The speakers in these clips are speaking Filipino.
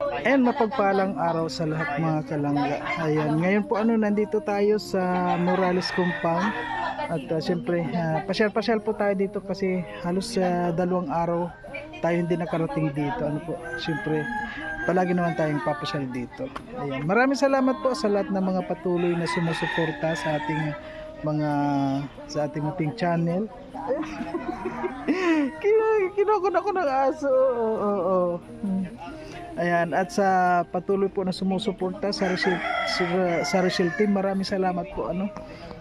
And mapagpalang araw sa lahat mga kalangga. Ayan, ngayon po nandito tayo sa Morales Compound. At siyempre, pasyal-pasyal po tayo dito kasi halos 2 araw tayo hindi nakarating dito. Siyempre, palagi naman tayong papasyal dito. Ayan, maraming salamat po sa lahat ng mga patuloy na sumusuporta sa ating ating channel. Kinukuna ko ng aso. Ayan, at sa patuloy po na sumusuporta sa Rachel Team, maraming salamat po.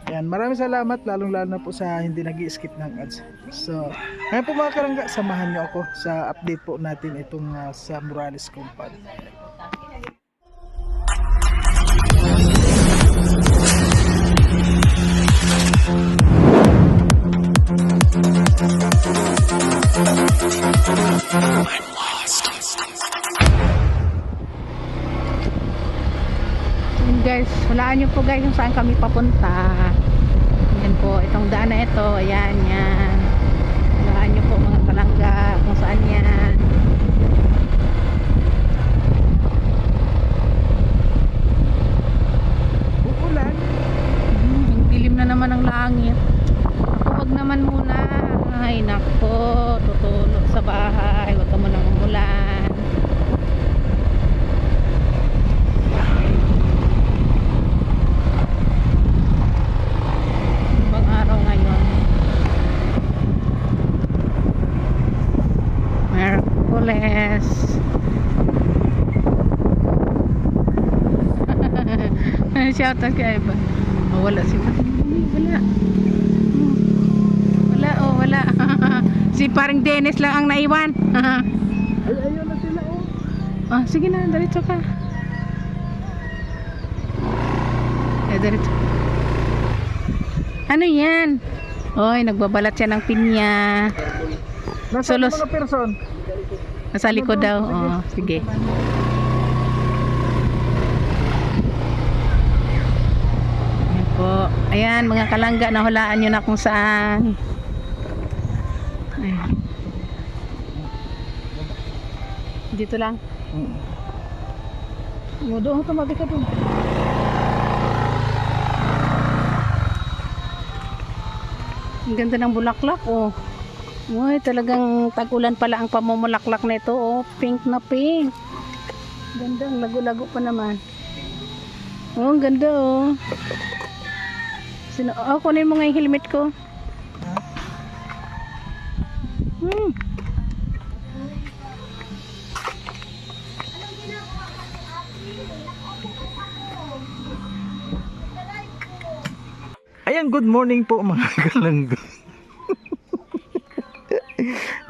Ayan, maraming salamat, lalong-lalo na po sa hindi nag-i-skip ng ads. So, ngayon po mga kalangga, samahan nyo ako sa update po natin itong sa Morales Compound. Guys, hulaan nyo po guys kung saan kami papunta. Yan po, itong daan na ito. Ayan, yan. Hulaan nyo po mga kalangga kung saan yan. Uulan? Ang dilim na naman ang langit. Ako, wag naman muna. Ay, nako, tutulog sa bahay. Wag ka munang umulan. Merkules. Shout out kay Ivan. Wala si wala. Si parang Dennis lang ang naiwan. Ayun na sila Sige na, diretso ka. Diretso. Ano yan? Oy, nagbabalat siya ng pinya. Nasa mga person? Nasa likod daw. Sige. Ayan po. Ayan, mga kalangga, nahulaan nyo na kung saan. Ayan. Dito lang. Doon, tumabi ka doon. Ang ganda ng bulaklak, Uy, talagang tag-ulan pala ang pamumulaklak nito, pink na pink. Ganda, ang lago-lago pa naman. Ang ganda, kunin mo nga yung helmet ko. Ayan, good morning po mga kalangga.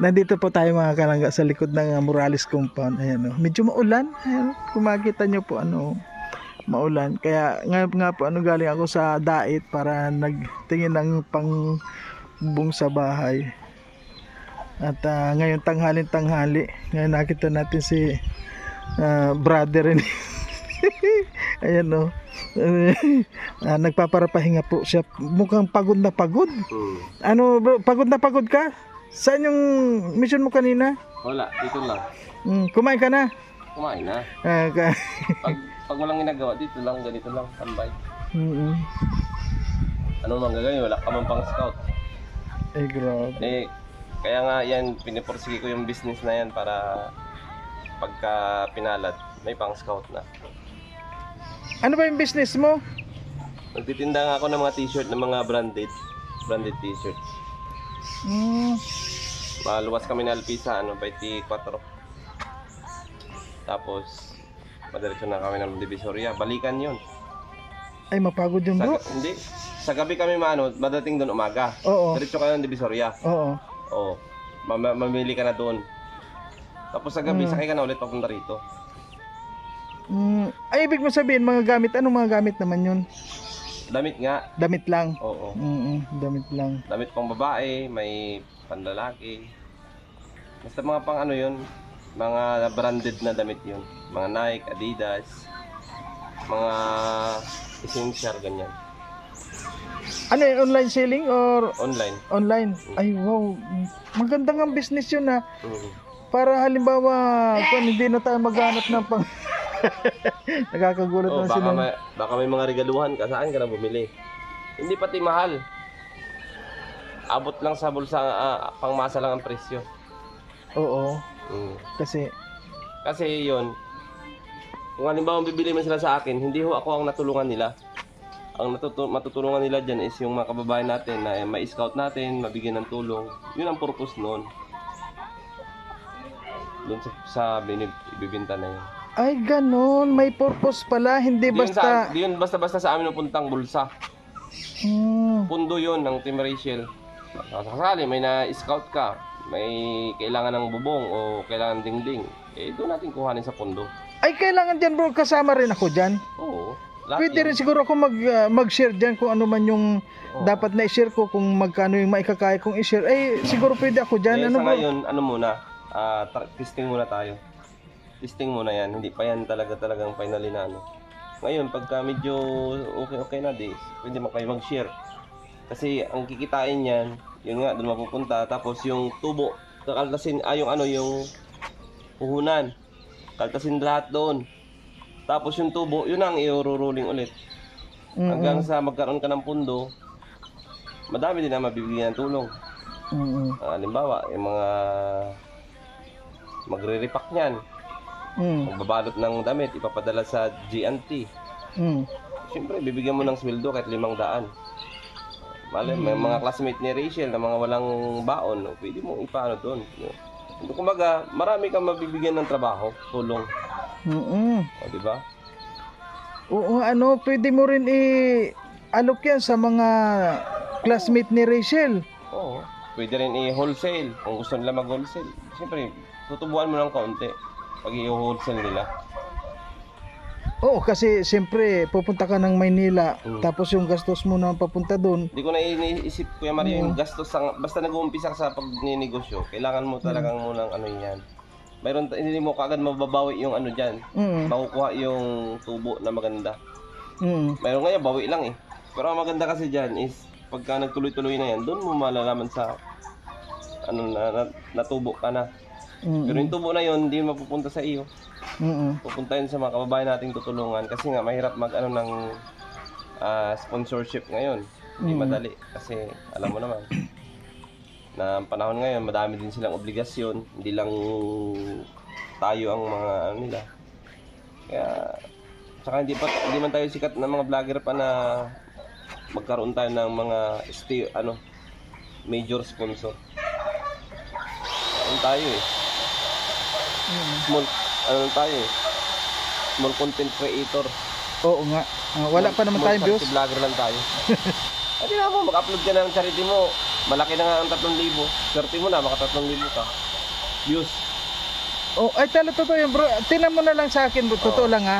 Nandito po tayo mga kalangga sa likod ng Morales Compound. Ayan, medyo maulan. Ayan, kung makita nyo po maulan. Kaya nga po galing ako sa dait para nagtingin ng pangbong sa bahay. At ngayon tanghali. Ngayon nakita natin si brother ni ayan nagpaparapahinga po siya. Mukhang pagod na pagod. Bro, pagod na pagod ka? Saan yung mission mo kanina? Wala, dito lang. Kumain ka na? Kumain na. Pag walang ginagawa, dito lang, ganito lang, tambay. Ano mang gagawin, wala ka man pang scout. Ay, grabe. Kaya nga yan, piniporsige ko yung business na yan para pagka pinalad, may pang scout na. Ano ba yung business mo? Nagtitinda nga ako ng mga t-shirt, ng mga branded t-shirts. Maluwas kami na Alpisa, 24. Tapos madiretso na kami ng Divisoria, balikan yun. Ay, mapagod yun, bro. Hindi, sa gabi kami madating doon umaga. Oo. Diretso ka ng Divisoria. Oo. Mamili ka na doon. Tapos sa gabi, sakay ka na ulit papunta rito. Ay, ibig mo sabihin, mga gamit, anong mga gamit naman yun? Damit nga. Damit lang? Oo. Damit lang. Damit pang babae, may panlalaki. Basta mga pang yun, mga branded na damit yun. Mga Nike, Adidas, mga essential, ganyan. Ano yun, online selling or? Online. Online. Ay, wow. Magandang ang business yun Para halimbawa, kung hindi na tayo maghanap ng pang... Nakakagulat Oh, na sila. baka may mga regaluhan ka, saan ka na bumili? Hindi pati mahal. Abot lang sa bulsa, pangmasa lang ang presyo. Oo, Mm. kasi Yon, kung halimbawa bibili man sila sa akin, hindi ho ako ang natulungan nila. Ang matutulungan nila dyan is yung mga kababayan natin na ma-scout natin, mabigyan ng tulong. Yun ang purpose noon. Doon sa ibibinta na yun. ay ganun, may purpose pala, hindi basta... Di yun basta-basta sa amin puntang bulsa. Hmm, Pundo yun ng Team Rachel. Sakali may na-scout ka, may kailangan ng bubong o kailangan ng dingding, eh doon natin kuhanin sa pundo. ay kailangan dyan bro, kasama rin ako dyan. Oo. Lahat Pwede yan. rin siguro ako mag-share dyan kung ano man yung Oo. dapat na i-share ko, kung magkano yung maikakaya kong i-share. Eh, siguro pwede ako dyan. Eh, Ano sa bro? ngayon, ano muna, testing muna tayo. Testing muna yan, hindi pa yan talagang finally na ano. Ngayon, pagka medyo okay na di, pwede mo kayo mag-share. Kasi ang kikitain yan, yun nga, doon mapupunta. Tapos yung tubo, kakaltasin, yung puhunan. Kaltasin lahat doon. Tapos yung tubo, yun ang i-rolling ulit. Hanggang sa magkaroon ka ng pundo, madami din na mabibigyan ng tulong. Halimbawa, yung mga magre-repack niyan, magbabalot ng damit, ipapadala sa G&T. Siyempre, bibigyan mo ng sweldo kahit 500. Malay, may mga classmate ni Rachel na mga walang baon, no? Pwede mong ipaano doon. Kumbaga, marami kang mabibigyan ng trabaho, tulong. O, di ba? Oo, ano, pwede mo rin i-alok yan sa mga classmate ni Rachel. Oo. Pwede rin i-wholesale. Kung gusto nila mag-wholesale, siyempre, tutubuan mo ng kaunti pag i-wholesale nila. Oo, kasi siyempre pupunta ka ng Maynila, tapos yung gastos mo na papunta doon. Hindi ko na iniisip, Kuya Mario, yung gastos, basta nag-uumpisa ka sa pagninegosyo, kailangan mo talagang munang ano yan. Mayroon, hindi mo kagad mababawi yung ano dyan. Makukuha yung tubo na maganda. Mayroon ngayon, bawi lang eh. Pero ang maganda kasi dyan is, pagka nagtuloy-tuloy na yan, doon mo malalaman sa, natubo ka na. Pero yung tubo na yun, hindi mapupunta sa iyo. Pupunta yun sa mga kababayan nating tutulungan. Kasi nga, mahirap ng sponsorship ngayon. Hindi madali. Kasi, alam mo naman, na panahon ngayon, madami din silang obligasyon. Hindi lang tayo ang mga nila. Kaya, saka hindi man tayo sikat na mga vlogger pa na magkaroon tayo ng mga major sponsor. Ano tayo eh. Small content creator. Oo nga. Wala pa naman tayong views. Vlogger lang tayo. Hindi nga mo, mag-upload ka na ng charity mo. Malaki na nga ang 3,000. Swerte mo na, maka 3,000 ka. Views. Oh, ay totoo yun bro. Tingnan mo na lang sa akin bro. Totoo lang ha.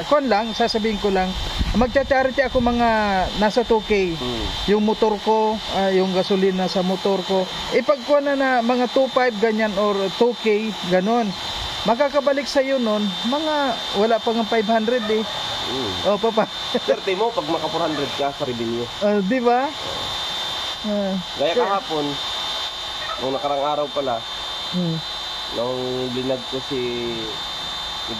Kon lang, sasabihin ko lang. Magcha-charity ako mga nasa 2K. Yung motor ko, yung gasolina sa motor ko. Ipagkuha na mga 2.5 ganyan or 2K, ganon. Makakabalik sa iyo nun, mga wala pa nga 500 eh. Oh, papa. Swerte mo pag maka 400 ka sa revenue. Di ba? Gaya kahapon, nung nakarang araw pala, nung binag ko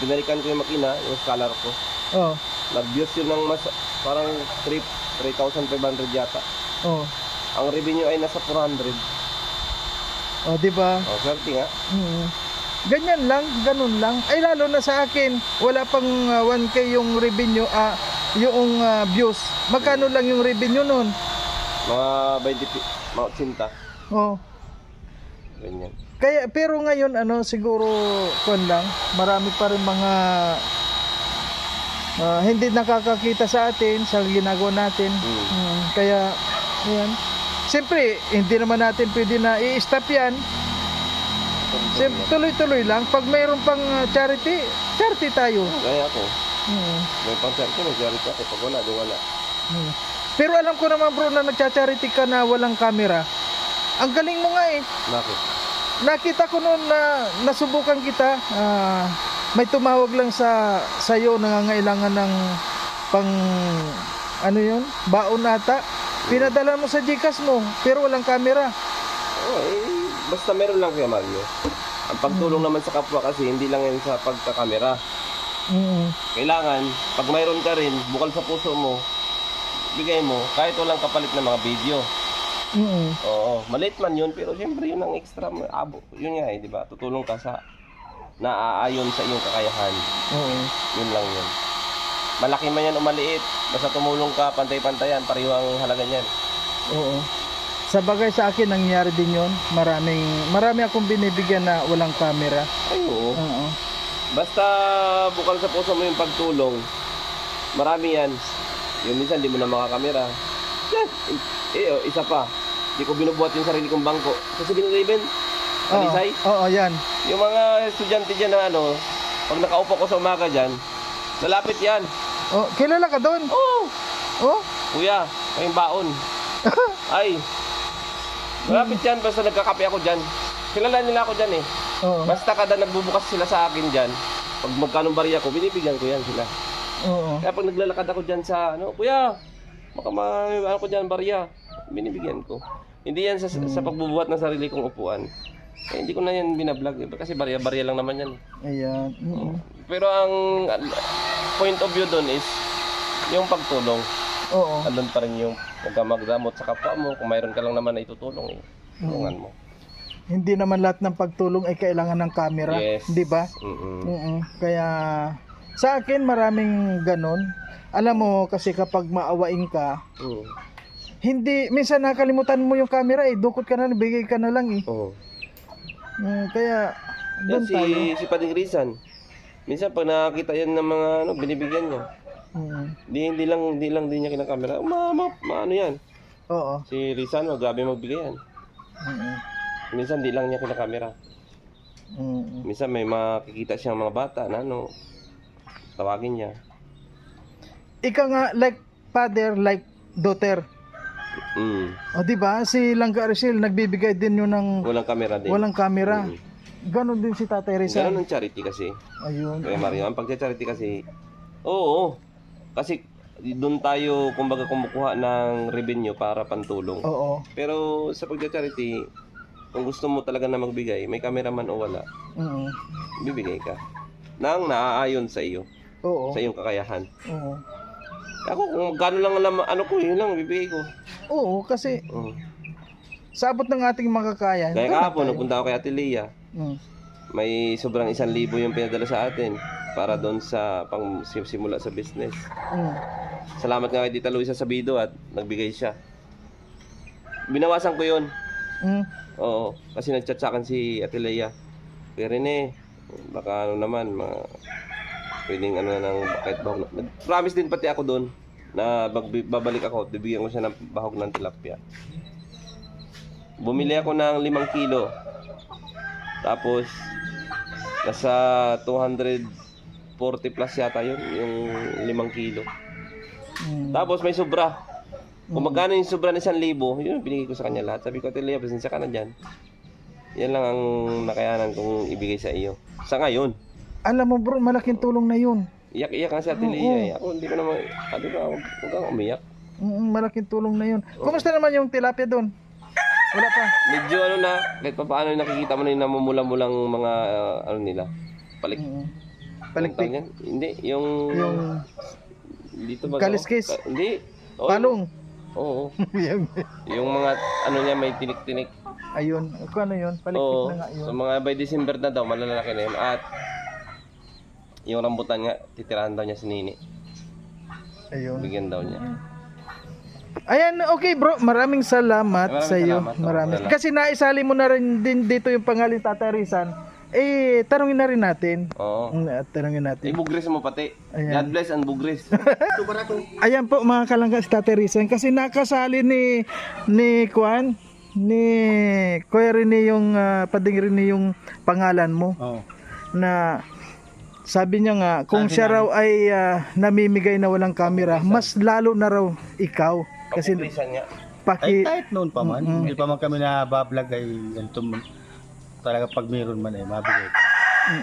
binalikan ko yung makina, yung scholar ko. Oh. Nag-views yun ng parang 3,500 yata. Oh. Ang revenue ay nasa 400. Oh, di ba? Oh, swerte nga. Ganyan lang, ganun lang. Ay lalo na sa akin, wala pang 1K yung revenue, yung views. Magkano lang yung revenue nun? Mga 80. Oh. Ganyan. Kaya pero ngayon siguro kon lang, marami pa rin mga hindi nakakakita sa atin sa ginagawa natin. Kaya ayan. Siyempre, hindi naman natin pwede na i-stop yan. Siyempre, tuloy-tuloy lang. Pag mayroon pang charity tayo. Gaya ako. May pang charity ako. Pag wala, di wala. Pero alam ko naman bro na nagcha-charity ka na walang camera. Ang galing mo nga eh. Bakit? Nakita ko noon na nasubukan kita. May tumawag lang sa iyo, nangangailangan ng pang baon ata. Pinadala mo sa GCash mo pero walang camera. Oh, basta meron lang Kuya Mario. Ang pagtulong naman sa kapwa kasi hindi lang yan sa pagkakamera. Kailangan, pag mayroon ka rin, bukal sa puso mo, bigay mo, kahit walang kapalit na mga video. Oo, maliit man yun, pero siyempre yun ang extra mo. Yun nga di ba? Tutulong ka sa naaayon sa iyong kakayahan. Yun lang yun. Malaki man yan o maliit, basta tumulong ka, pantay-pantayan, pareho ang halaga niyan. Oo. Sa bagay sa akin, nangyari din yun. Marami akong binibigyan na walang camera. Ay, oo. Oo. Basta bukal sa puso mo yung pagtulong, marami yan. Yung minsan di mo na makakamera. Yan. Isa pa. Di ko binubuhat yung sarili kong bangko. Kasi binuraven. Alisay. Oo, yan. Yung mga estudyante dyan na pag nakaupo ko sa umaga dyan, lalapit yan. Oh, kilala ka doon? Oh, Oh? kuya, may baon. Ay, malapit yan basta nagkakape ako dyan. Kilala nila ako dyan eh. Oo. Basta kada nagbubukas sila sa akin dyan, pag magkanong bariya ko, binibigyan ko yan sila. Oo. Kaya pag naglalakad ako dyan sa, kuya, baka ko dyan, bariya, binibigyan ko. Hindi yan sa pagbubuhat ng sarili kong upuan. Eh, hindi ko na yan binablog kasi bariya-bariya lang naman yan. Ayan. Pero ang point of view doon is yung pagtulong. Oo. Andun pa rin yung magdamot sa kapwa mo. Kung mayroon ka lang naman na itutulong, tulungan mo. Hindi naman lahat ng pagtulong ay kailangan ng camera, Yes. 'di ba? Kaya sa akin maraming ganon. Alam mo kasi kapag maawain ka, hindi minsan nakalimutan mo yung camera eh, dukot ka na, bigay ka na lang eh. Oo. Kaya doon Si tayo. Pading Rizan, minsan pag nakakita yan ng mga binibigyan niya, hindi lang din niya kinakamera. Ano yan? Oo. Si Rizan, grabe magbigay yan. Minsan di lang niya kinakamera. Minsan may makikita siyang mga bata na tawagin niya. Ikaw nga like father, like daughter. O di ba? Si Langga Arcel nagbibigay din yun ng Walang kamera din. walang camera. Ganon din si Tatay Rizal. Ganun ang charity kasi. Ayun. Kaya Mario, ang pagcha-charity kasi, oo. Kasi doon tayo kumbaga kumukuha ng revenue para pantulong. Oo. Pero sa pagcha-charity, kung gusto mo talaga na magbigay, may cameraman o wala, bibigay ka. Nang naaayon sa iyo, Oo. sa iyong kakayahan. Oo. Ako, kung magkano lang yun lang, bibigay ko. Oo, kasi Oo. sa abot ng ating makakaya. Kaya kahapon, nagpunta ako kay Ate Lea, may sobrang 1,000 yung pinadala sa atin para doon sa pang simula sa business. Salamat nga kay Tita Luisa Sabido at nagbigay siya. Binawasan ko yun. Oo, kasi nagchat sa akin si Ate Lea. Kuya Rene, baka naman, pwedeng ng kahit bahog na. Nag-promise din pati ako doon na babalik ako, bibigyan ko siya ng bahog ng tilapia. Bumili ako ng 5 kilo. Tapos, nasa 240 plus yata yun, yung 5 kilo. Tapos may sobra. Kung magkano yung sobra ng 1,000, yun binigay ko sa kanya lahat. Sabi ko, Ate Lea, pasensya ka na dyan. Yan lang ang nakayanan kong ibigay sa iyo. Sa ngayon. Alam mo bro, malaking tulong na yun. Iyak-iyak nga si Ate Lea eh. Ako hindi ko naman, huwag kang umiyak. Malaking tulong na yun. Kumusta naman yung tilapia doon? Wala pa. Medyo kahit pa paano nakikita mo na yung namumula-mulang mga, nila. Palikpik. Hindi, yung dito ba? Kaliskis. Hindi. Palong. Oo. Yung mga, niya may tinik-tinik. Ayun. Ano yun? Palikpik na nga yun. So mga by December na daw, malalaki na yun. At yung rambutan nga, titirahan daw niya si Nini. Ayun. Bigyan daw niya. Ayan, okay bro. Maraming salamat sa iyo. salamat. Maraming. Wala. Kasi naisali mo na rin din dito yung pangalan Tatay Rizal. Tanungin na rin natin. Oo. Tanungin natin. Ibugris mo pati. Ayan. God bless and bugris. Ayan po mga kalangga si Tatay Rizal. Kasi nakasali ni Kuan, ni Kuya Rene yung Pading Rene yung pangalan mo. Na sabi niya nga kung siya raw ay namimigay na walang camera, mas lalo na raw ikaw. Kasi Pagbugrisan nga. Ay, kahit noon pa man, hindi pa man kami na bablog ay ganito talaga pag meron man ay mabigay.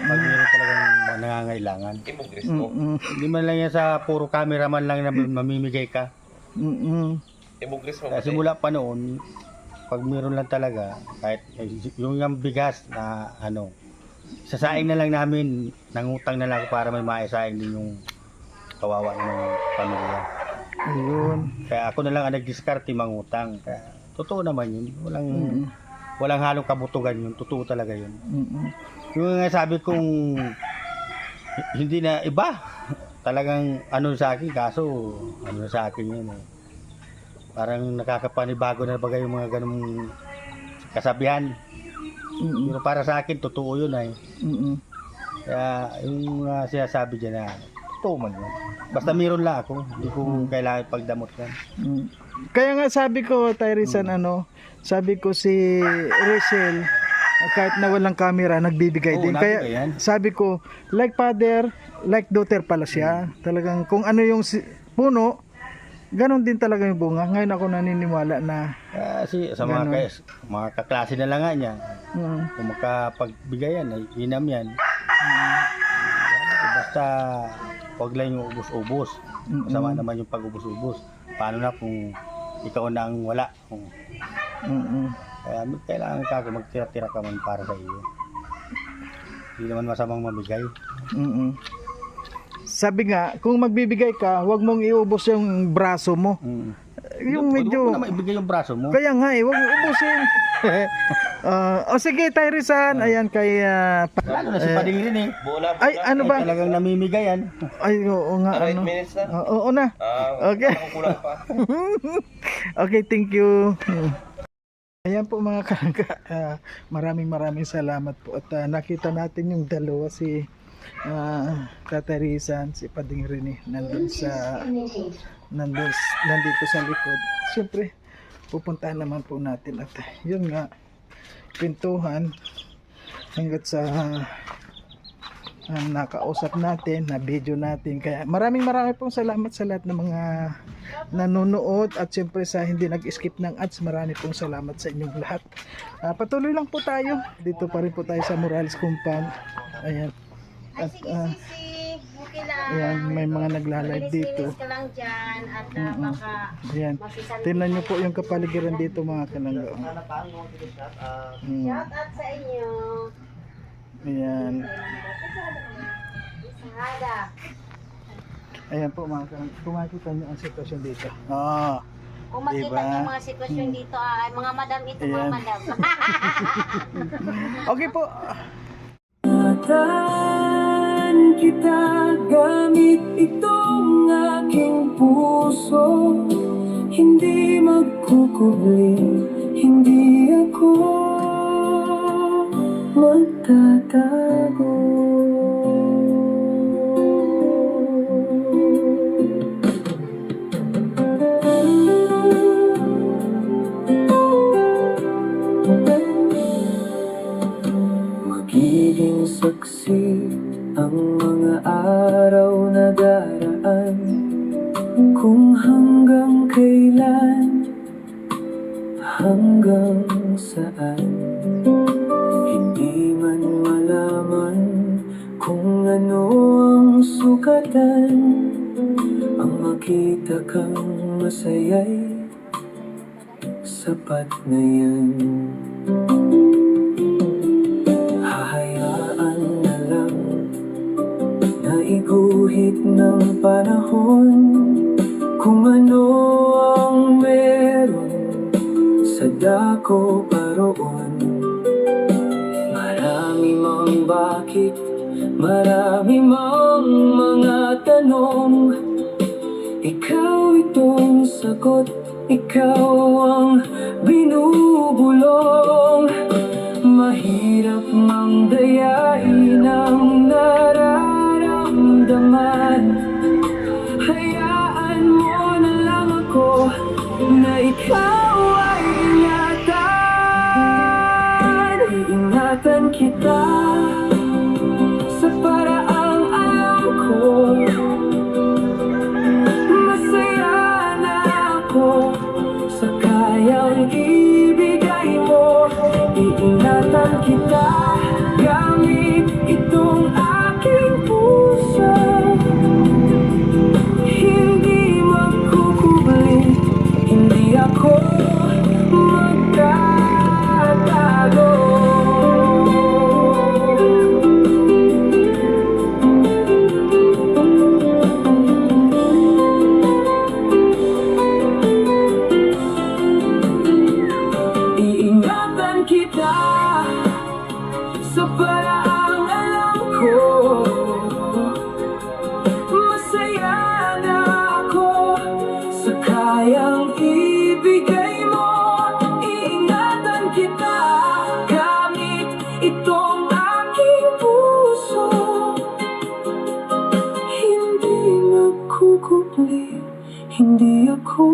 Pag meron talagang nangangailangan. Ibugris mo. Hindi man lang yan sa puro camera man lang na mamimigay ka. Ibugris mo Kasi pati. mula pa noon, pag meron lang talaga, kahit yung bigas na sasaing na lang namin, nangutang na lang ako para may maisaing din yung kawawa ng pamilya. Ayun. Kaya ako na lang ang nag-discarte mangutang. Kaya totoo naman yun. Walang halong kabutugan yun. Totoo talaga yun. Yung nga sabi kong hindi na iba. Talagang ano sa akin, kaso ano sa akin yun eh. Parang nakakapanibago na bagay yung mga ganung kasabihan. Pero para sa akin, totoo yun ay. Kaya yung sinasabi dyan na totoo man yun. Basta meron lang ako. Hindi ko kailangan pagdamot yan. Kaya nga sabi ko, Tyrisan, sabi ko si Rachel, kahit na walang camera, nagbibigay din. Kaya yan. sabi ko, like father, like daughter pala siya. Talagang kung ano yung puno, ganon din talaga yung bunga. Ngayon ako naniniwala na Kasi sa mga kaklase na lang nga niya, kung makapagbigayan, ay inam yan. Basta huwag lang yung ubos-ubos. Masama naman yung pag-ubos-ubos. Paano na kung ikaw na ang wala? Kaya kailangan ka magtira-tira ka man para sa iyo. Hindi naman masamang mabigay. Sabi nga, kung magbibigay ka, huwag mong iubos yung braso mo. Yung medyo... Huwag mo na maibigay yung braso mo. Kaya nga huwag mong ubusin. O sige, Tyrisan, ayan kay... Lalo na si Pading rin eh. Bola. ay, ano ba? Talagang namimigayan. Ay, oo nga. 8 minutes na. Oo na. Okay. Kulang pa. Okay, thank you. Ayan po mga kalangga, maraming salamat po at nakita natin yung dalawa si Tatarisan, si Pading Rene nandito sa likod. Siyempre pupuntahan naman po natin at yun nga, pintuhan hanggat sa nakausap natin, na video natin. Kaya maraming pong salamat sa lahat ng mga nanonood at siyempre sa hindi nag-skip ng ads, marami pong salamat sa inyong lahat. Patuloy lang po tayo, dito pa rin po tayo sa Morales Compound. Ayan. At ayan, may mga nagla-live dito. Ayan. Tingnan nyo po yung kapaligiran dito mga kalangga. Shout out sa inyo. Ayan. Ayan po mga kalangga. Kung makikita nyo ang sitwasyon dito. Kung makita Diba? niyo mga sitwasyon dito, ay mga madam ito, Ayan. mga madam. Okay po. Ingatan kita gamit itong aking puso. Hindi magkukubli, hindi ako magtatago. Magiging saksi ang mga araw na daraan, kung hanggang kailan, hanggang saan. Hindi man malaman kung ano ang sukatan, ang makita kang masaya'y sapat na yan. Hahayaan na lang na iguhit ng panahon kung ano ang meron sa dako paroon. Marami mang bakit, marami mang mga tanong. Ikaw itong sagot, ikaw ang binubulong. Mahirap mang dayain ang nararamdaman. Hayaan mo na lang ako na ikaw ay ingatan. Iingatan kita sa paraang alam ko. Masaya na ako sa kayang ibigay mo. Iingatan kita gamit kita sa paraang alam ko. Masaya na ako sa kayang ibigay mo. Iingatan kita gamit itong aking puso. Hindi magkukupli, hindi ako